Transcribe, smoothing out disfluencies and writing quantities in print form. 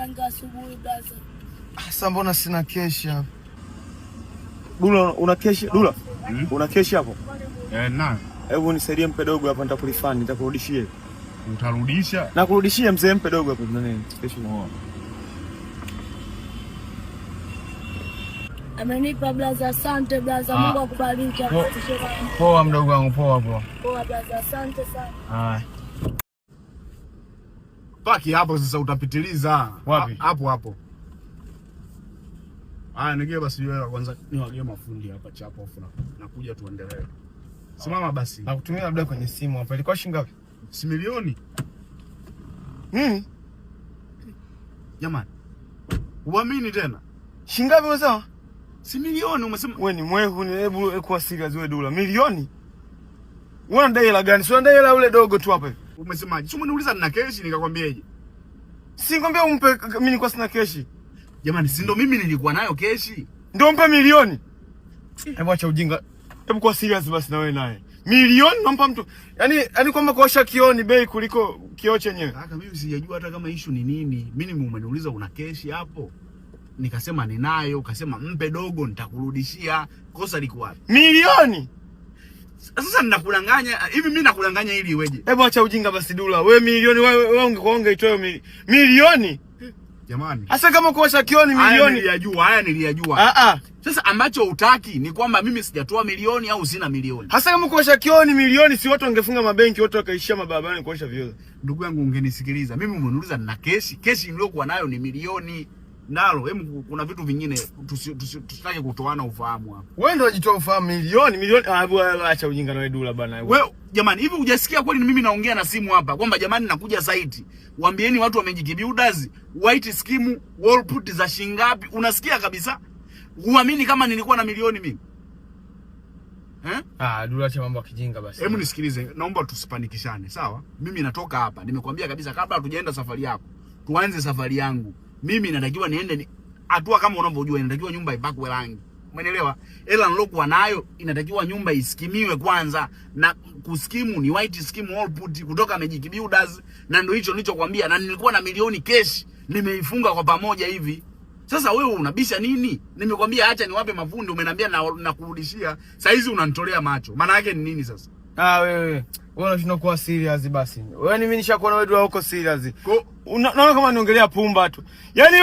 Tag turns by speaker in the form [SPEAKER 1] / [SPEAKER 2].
[SPEAKER 1] tanga asubuhi blaza.
[SPEAKER 2] Sasa mbona sina keshi hapa? Dula una keshi? Dula. Una keshi hapo?
[SPEAKER 3] Na.
[SPEAKER 2] Hebu nisaidie mpe dogo hapa nitakulifani, nitakurudishia.
[SPEAKER 3] Utarudisha?
[SPEAKER 2] Na kurudishia mzee, mpe dogo hapo nani? Keshi moja.
[SPEAKER 1] Amenipa blaza, asante blaza. Mungu akubariki.
[SPEAKER 2] Poa mdogo wangu, poa.
[SPEAKER 1] Poa blaza, asante sana.
[SPEAKER 2] Haya.
[SPEAKER 3] Paki hapo sasa utapitiliza.
[SPEAKER 2] Wapi?
[SPEAKER 3] Hapo. Nigea basi wewe kwanza niwagie mafundi hapa chapo afu nakuja tuendelee. Simama basi.
[SPEAKER 2] Nakutumia labda kwenye simu hapa. Ilikuwa shilingi ngapi?
[SPEAKER 3] Si milioni. Jamani. Uamini tena?
[SPEAKER 2] Shilingi ngapi umesema?
[SPEAKER 3] Si milioni umesema.
[SPEAKER 2] Wewe ni mwehu, ni hebu kwa serious wewe Dula. Milioni? Wewe unadai hela gani? Sio unadai hela ule dogo tu hapa hivi.
[SPEAKER 3] Umesemaje? Si umeniuliza nina keshi nikakwambiaje?
[SPEAKER 2] Si ngombe umpe mimi nilikuwa sina keshi.
[SPEAKER 3] Jamani, si ndo mimi nilikuwa nayo keshi.
[SPEAKER 2] Ndio mpe milioni. Hebu acha ujinga. Hebu kwa serious basi na wewe naye. Milioni nampa mtu. Yaani kwamba kuosha kioo ni bei kuliko kioo chenyewe.
[SPEAKER 3] Kaka mimi sijajua hata kama issue ni nini. Mimi umeniuliza una keshi hapo. Nikasema ninayo, ukasema mpe dogo nitakurudishia. Kosa liko wapi?
[SPEAKER 2] Milioni.
[SPEAKER 3] Sasa ninakudanganya, hivi mimi nakudanganya ili iweje?
[SPEAKER 2] Hebu acha ujinga basi Dula. Wewe milioni wewe ungekuonga itoe milioni.
[SPEAKER 3] Jamani.
[SPEAKER 2] Hasa kama kuosha kioo ni milioni.
[SPEAKER 3] Haya niliyajua. Sasa ambacho hutaki ni kwamba mimi sijatoa milioni au sina milioni.
[SPEAKER 2] Hasa kama kuosha kioo ni milioni, si watu wangefunga mabenki wote wakaishia mabarabarani kuosha vioo.
[SPEAKER 3] Ndugu yangu ungenisikiliza. Mimi umeniuliza nina keshi niliyokuwa nayo ni milioni. Nalo, kuna vitu vingine tusitake kutoana ufahamu hapa.
[SPEAKER 2] Wewe ndio unajitoa ufahamu milioni. Acha ujinga na wewe Dula bana.
[SPEAKER 3] Wewe jamani, hivi hujasikia kweli mimi naongea na simu hapa kwamba jamani nakuja site. Waambieni watu wa Magic Builders, white scheme, wall put za shingapi? Unasikia kabisa? Huamini kama nilikuwa na milioni mimi?
[SPEAKER 2] Dula acha mambo ya kijinga basi.
[SPEAKER 3] Hebu nisikilize, naomba tusipanikishane, sawa? Mimi natoka hapa, nimekwambia kabisa kabla hatujaenda safari yako, tuanze safari yangu. Mimi natakiwa niende hatua kama unavyojua, inatakiwa nyumba ipakwe rangi. Umeelewa? Hela nilokuwa nayo inatakiwa nyumba iskimiwe kwanza, na kuskimu ni white scheme all put kutoka Magic Builders, na ndio hicho nilichokuambia, na nilikuwa na milioni cash nimeifunga kwa pamoja hivi. Sasa wewe unabisha nini? Nimekwambia acha niwape mafundi, umeniambia na kurudishia. Sasa hizi unanitolea macho. Maana yake ni nini sasa?
[SPEAKER 2] Wewe unashindwa kuwa serious basi. Wewe mimi nishakuona wewe Dula uko serious. Naona kama niongelea pumba tu. Yaani